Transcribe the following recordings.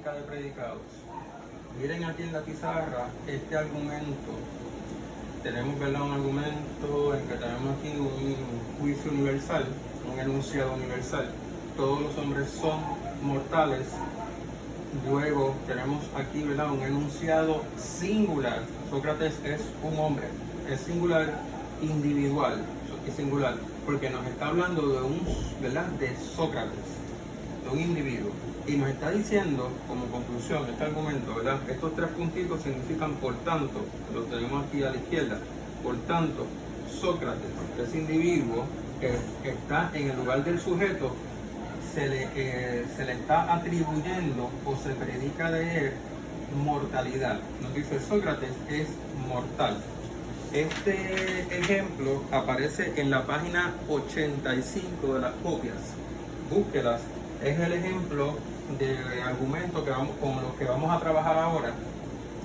lógica de predicados. Miren aquí en la pizarra este argumento. Tenemos, ¿verdad?, un argumento en que tenemos aquí un juicio universal, un enunciado universal. Todos los hombres son mortales. Luego tenemos aquí, ¿verdad?, un enunciado singular. Sócrates es un hombre, es singular, individual, es singular, porque nos está hablando de Sócrates, de un individuo. Y nos está diciendo, como conclusión, este argumento, ¿verdad? Estos tres puntitos significan, por tanto, lo tenemos aquí a la izquierda, por tanto, Sócrates, ese individuo que está en el lugar del sujeto, se le está atribuyendo o se predica de él mortalidad. Nos dice Sócrates es mortal. Este ejemplo aparece en la página 85 de las copias. Búsquelas. Es el ejemplo de argumento con los que vamos a trabajar ahora,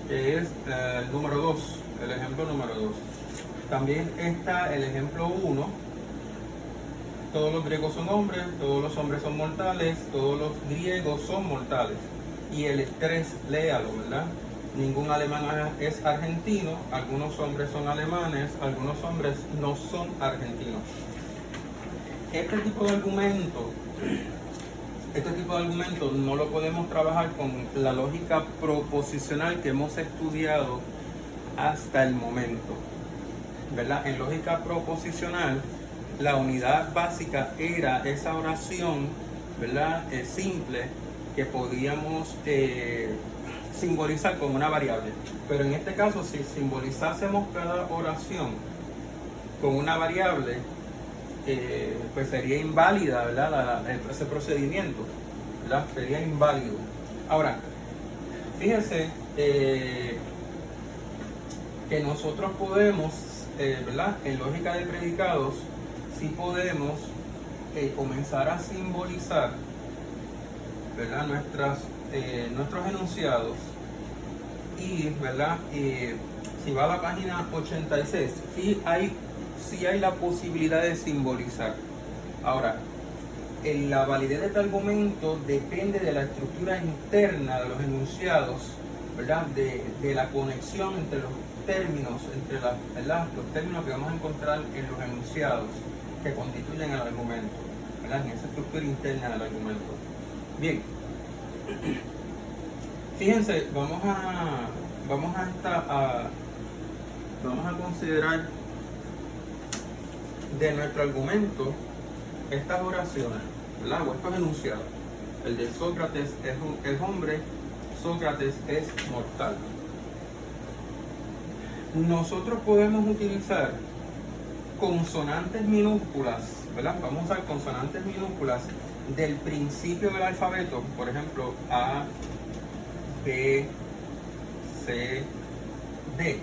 que es el número 2, el ejemplo número 2. También está el ejemplo 1. Todos los griegos son hombres, todos los hombres son mortales, todos los griegos son mortales. Y el 3, léalo, ¿verdad? Ningún alemán es argentino, algunos hombres son alemanes, algunos hombres no son argentinos. Este tipo de argumento no lo podemos trabajar con la lógica proposicional que hemos estudiado hasta el momento, ¿verdad? En lógica proposicional, la unidad básica era esa oración, ¿verdad?, simple, que podíamos simbolizar con una variable. Pero en este caso, si simbolizásemos cada oración con una variable, pues sería inválida, ¿verdad?, ese procedimiento, ¿verdad? Sería inválido. Ahora, fíjense que nosotros podemos, ¿verdad?, en lógica de predicados, sí podemos comenzar a simbolizar, ¿verdad?, nuestros enunciados. Y, ¿verdad?, si va a la página 86, sí hay la posibilidad de simbolizar. Ahora, la validez de este argumento depende de la estructura interna de los enunciados, ¿verdad?, de la conexión entre los términos, ¿verdad?, los términos que vamos a encontrar en los enunciados que constituyen el argumento, ¿verdad?, en esa estructura interna del argumento. Bien, fíjense, vamos a considerar de nuestro argumento estas oraciones, ¿verdad?, o estos enunciados. El de Sócrates es hombre, Sócrates es mortal. Nosotros podemos utilizar consonantes minúsculas, ¿verdad? Vamos a usar consonantes minúsculas del principio del alfabeto, por ejemplo, A, B, C, D,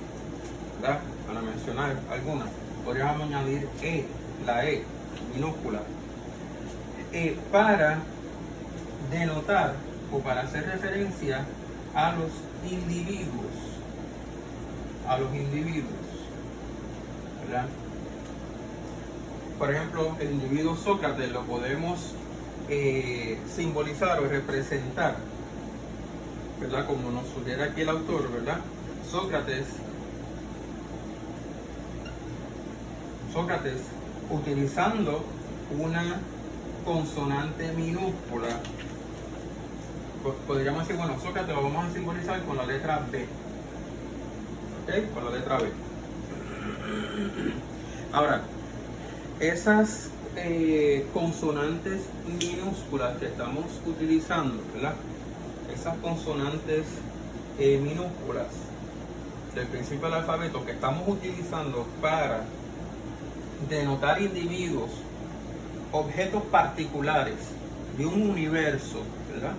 ¿verdad?, para mencionar algunas. Podríamos añadir la E minúscula, para denotar o para hacer referencia a los individuos, ¿verdad? Por ejemplo, el individuo Sócrates lo podemos simbolizar o representar, ¿verdad?, como nos sugiere aquí el autor, ¿verdad? Sócrates utilizando una consonante minúscula, podríamos decir, bueno, Sócrates lo vamos a simbolizar con la letra B, ¿ok?, con la letra B. Ahora, esas consonantes minúsculas que estamos utilizando, ¿verdad?, esas consonantes minúsculas del principio del alfabeto que estamos utilizando para denotar individuos, objetos particulares de un universo, ¿verdad?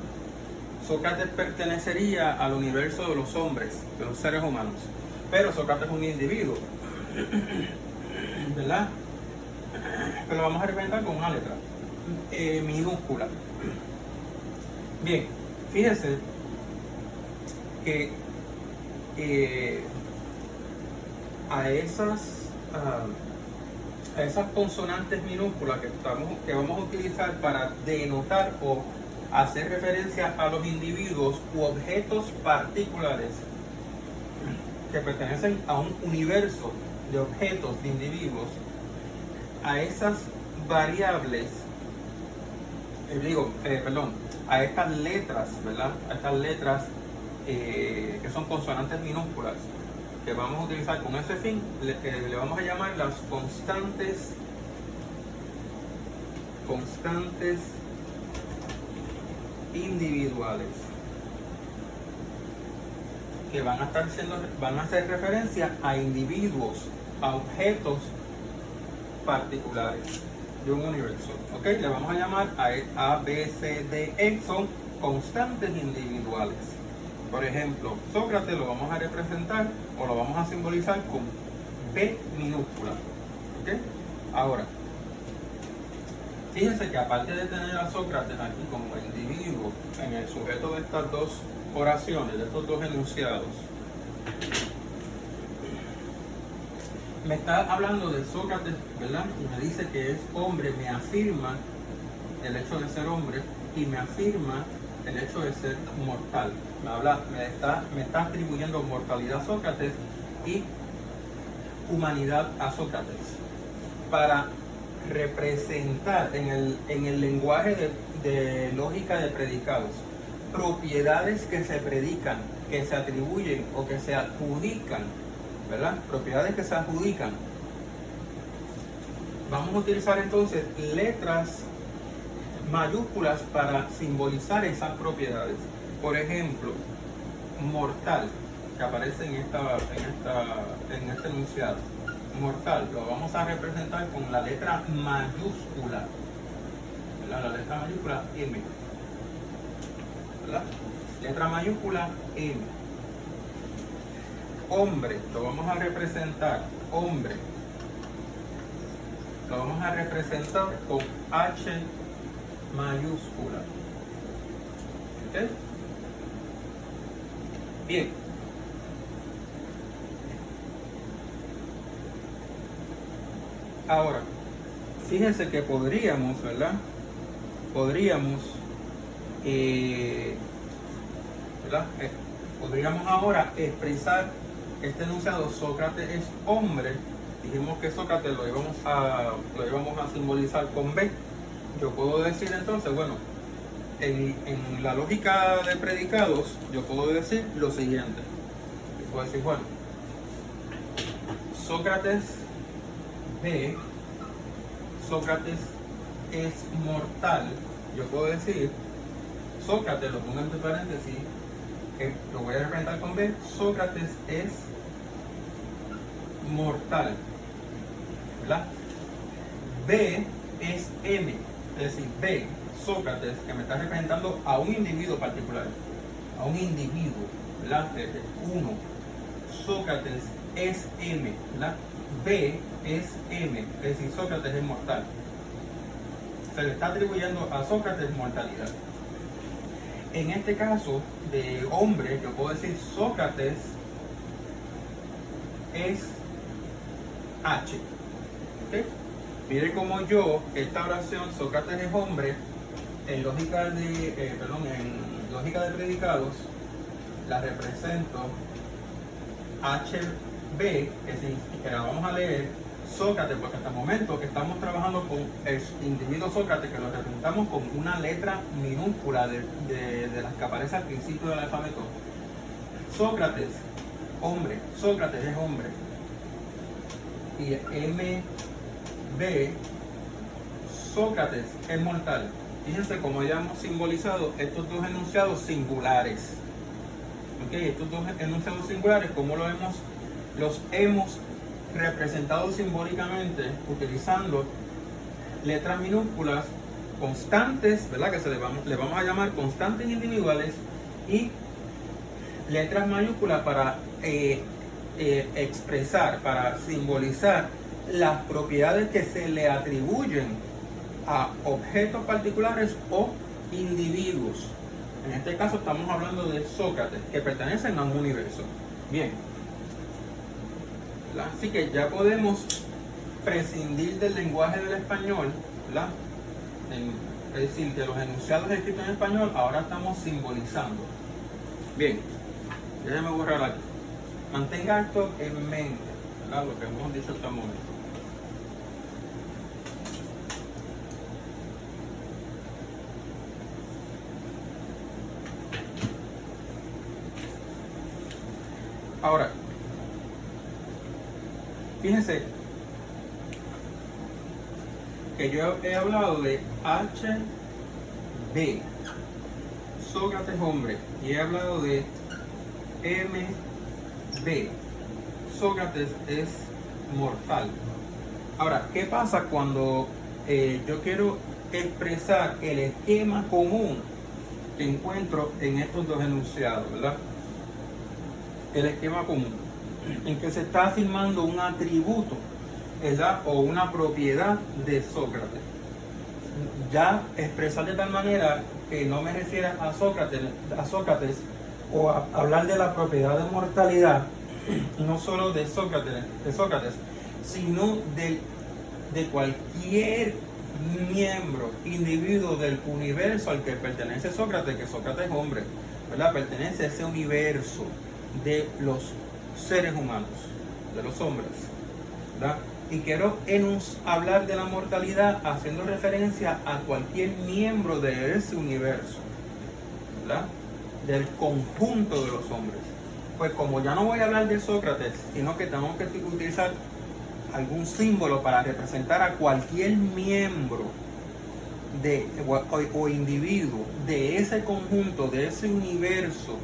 Sócrates pertenecería al universo de los hombres, de los seres humanos, pero Sócrates es un individuo, ¿verdad? Pero lo vamos a representar con una letra minúscula. Bien, fíjense que a esas consonantes minúsculas que vamos a utilizar para denotar o hacer referencia a los individuos u objetos particulares que pertenecen a un universo de objetos, de individuos, a esas variables, a estas letras, ¿verdad? A estas letras que son consonantes minúsculas, que vamos a utilizar con ese fin, le vamos a llamar las constantes individuales, que van a hacer referencia a individuos, a objetos particulares de un universo. ¿Ok? Le vamos a llamar A, B, C, D, E, son constantes individuales. Por ejemplo, Sócrates lo vamos a representar o lo vamos a simbolizar con B minúscula. ¿Ok? Ahora, fíjense que aparte de tener a Sócrates aquí como individuo en el sujeto de estas dos oraciones, de estos dos enunciados, me está hablando de Sócrates, ¿verdad? Y me dice que es hombre, me afirma el hecho de ser hombre y me afirma el hecho de ser mortal. Me está atribuyendo mortalidad a Sócrates y humanidad a Sócrates para representar en el lenguaje de lógica de predicados propiedades que se predican, que se atribuyen o que se adjudican, ¿verdad? Propiedades que se adjudican. Vamos a utilizar entonces letras mayúsculas para simbolizar esas propiedades. Por ejemplo, mortal, que aparece en este enunciado. Mortal, lo vamos a representar con la letra mayúscula, ¿verdad? La letra mayúscula M, ¿verdad? Letra mayúscula M. Hombre, lo vamos a representar, hombre, lo vamos a representar con H mayúscula. ¿Ok? Bien. Ahora, fíjense que podríamos, ¿verdad? Podríamos ahora expresar este enunciado: Sócrates es hombre. Dijimos que Sócrates lo íbamos a simbolizar con B. Yo puedo decir entonces, bueno, en la lógica de predicados, yo puedo decir lo siguiente. Yo puedo decir, bueno, Sócrates B, Sócrates es mortal. Yo puedo decir, Sócrates, lo pongo entre paréntesis, lo voy a representar con B, Sócrates es mortal, ¿verdad? B es M, es decir, B, Sócrates, que me está representando a un individuo particular, a un individuo, ¿verdad? Uno. Sócrates es M, ¿verdad? B es M, es decir, Sócrates es mortal. Se le está atribuyendo a Sócrates mortalidad. En este caso de hombre, yo puedo decir Sócrates es H. ¿Okay? Mire como yo, esta oración, Sócrates es hombre, en lógica de predicados, la represento HB, es decir, que la vamos a leer Sócrates, porque hasta el momento que estamos trabajando con el individuo Sócrates, que lo representamos con una letra minúscula de las que aparece al principio del alfabeto. Sócrates, hombre, Sócrates es hombre. Y MB, Sócrates es mortal. Fíjense cómo ya hemos simbolizado estos dos enunciados singulares. ¿Okay? Estos dos enunciados singulares, como los hemos representado simbólicamente utilizando letras minúsculas constantes, ¿verdad? Que le vamos a llamar constantes individuales, y letras mayúsculas para expresar, para simbolizar las propiedades que se le atribuyen a objetos particulares o individuos. En este caso estamos hablando de Sócrates, que pertenecen a un universo. Bien. ¿Verdad? Así que ya podemos prescindir del lenguaje del español, ¿verdad? Es decir, que los enunciados escritos en español ahora estamos simbolizando. Bien, déjeme borrar aquí. Mantenga esto en mente, ¿verdad? Lo que hemos dicho hasta el momento. Ahora, fíjense que yo he hablado de HB, Sócrates hombre, y he hablado de MB, Sócrates es mortal. Ahora, ¿qué pasa cuando yo quiero expresar el esquema común que encuentro en estos dos enunciados, ¿verdad? El esquema común, en que se está afirmando un atributo, ¿verdad? O una propiedad de Sócrates. Ya expresar de tal manera que no me refiera a Sócrates o a hablar de la propiedad de mortalidad, no solo de Sócrates, sino de cualquier miembro, individuo del universo al que pertenece Sócrates, que Sócrates es hombre, ¿verdad? Pertenece a ese universo de los seres humanos, de los hombres, ¿verdad? Y quiero hablar de la mortalidad haciendo referencia a cualquier miembro de ese universo, ¿verdad? Del conjunto de los hombres. Pues como ya no voy a hablar de Sócrates, sino que tengo que utilizar algún símbolo para representar a cualquier miembro o individuo de ese conjunto, de ese universo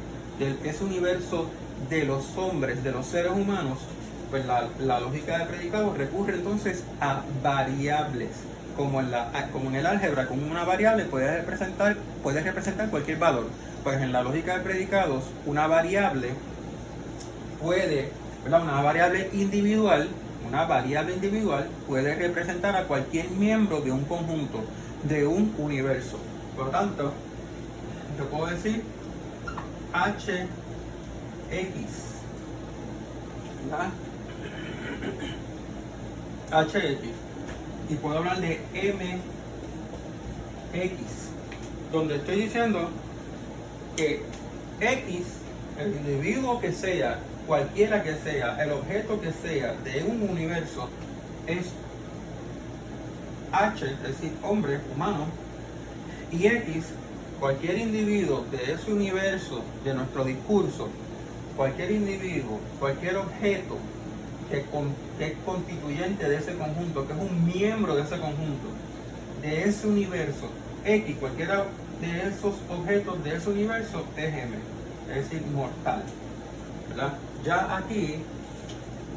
de los hombres, de los seres humanos, pues la lógica de predicado recurre entonces a variables, como en el álgebra, como una variable puede representar cualquier valor. Pues en la lógica de predicados, una variable individual puede representar a cualquier miembro de un conjunto, de un universo. Por lo tanto, yo puedo decir HX, ¿verdad? HX, y puedo hablar de MX, donde estoy diciendo que X, el individuo que sea, cualquiera que sea, el objeto que sea de un universo, es H, es decir, hombre, humano, y X, cualquier individuo de ese universo, de nuestro discurso, cualquier individuo, cualquier objeto que es constituyente de ese conjunto, que es un miembro de ese conjunto, de ese universo, X, cualquiera de esos objetos de ese universo es M, es decir, mortal, ¿verdad? Ya aquí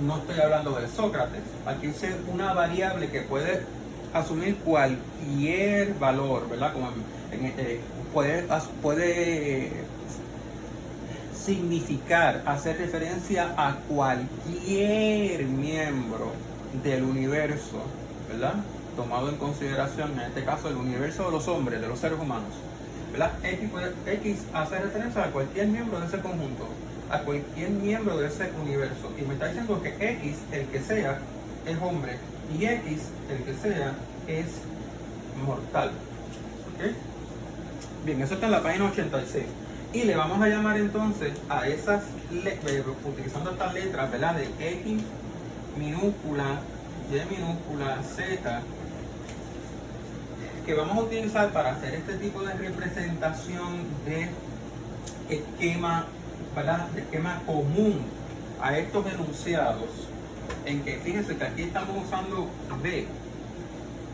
no estoy hablando de Sócrates, aquí es una variable que puede asumir cualquier valor, ¿verdad? Como puede significar, hacer referencia a cualquier miembro del universo, ¿verdad? Tomado en consideración, en este caso, el universo de los hombres, de los seres humanos, ¿verdad? X hace referencia a cualquier miembro de ese conjunto, a cualquier miembro de ese universo. Y me está diciendo que X, el que sea, es hombre, y X, el que sea, es mortal. ¿Ok? Bien, eso está en la página 86. Y le vamos a llamar entonces a esas, utilizando estas letras, ¿verdad? De X minúscula, Y minúscula, Z, que vamos a utilizar para hacer este tipo de representación de esquema, ¿verdad? De esquema común a estos enunciados, en que fíjense que aquí estamos usando B,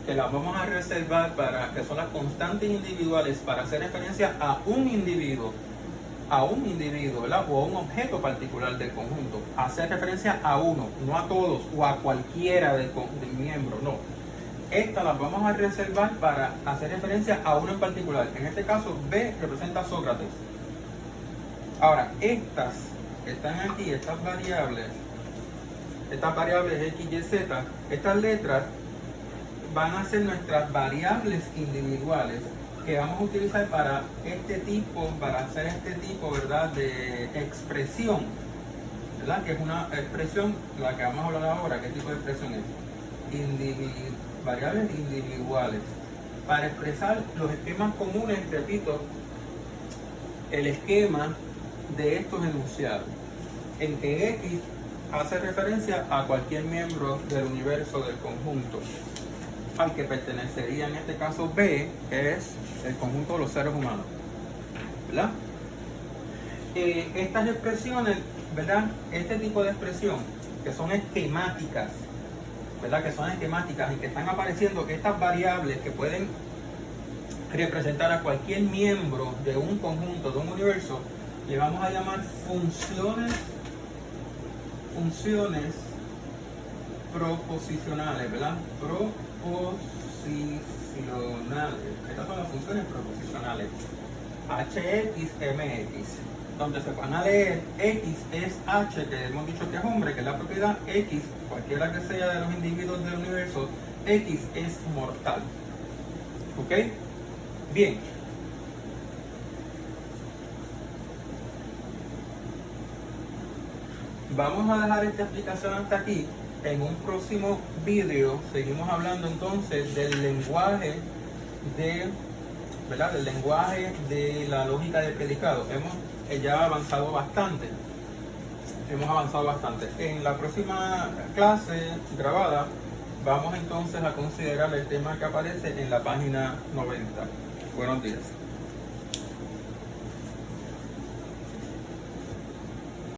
que las vamos a reservar para que son las constantes individuales para hacer referencia a un individuo, ¿verdad? O a un objeto particular del conjunto. Hacer referencia a uno, no a todos o a cualquiera del miembro, no. Estas las vamos a reservar para hacer referencia a uno en particular. En este caso, B representa a Sócrates. Ahora, estas que están aquí, estas variables X, Y, Z, estas letras van a ser nuestras variables individuales que vamos a utilizar para hacer este tipo, ¿verdad?, de expresión, ¿verdad? Que es una expresión, la que vamos a hablar ahora. ¿Qué tipo de expresión es? Variables individuales. para expresar los esquemas comunes, repito, el esquema de estos enunciados, en que X hace referencia a cualquier miembro del universo del conjunto, al que pertenecería en este caso B, que es el conjunto de los seres humanos, ¿verdad? Estas expresiones, ¿verdad? Este tipo de expresión, que son esquemáticas, ¿verdad? Que son esquemáticas y que están apareciendo estas variables que pueden representar a cualquier miembro de un conjunto, de un universo, le vamos a llamar funciones proposicionales, ¿verdad? Proposicionales. Estas son las funciones proposicionales. HX, MX. Donde se van a leer X es H, que hemos dicho que es hombre, que es la propiedad X, cualquiera que sea de los individuos del universo, X es mortal. ¿Ok? Bien. Vamos a dejar esta explicación hasta aquí. En un próximo vídeo seguimos hablando entonces del lenguaje ¿verdad? Del lenguaje de la lógica de predicado. Hemos ya avanzado bastante. En la próxima clase grabada vamos entonces a considerar el tema que aparece en la página 90. Buenos días.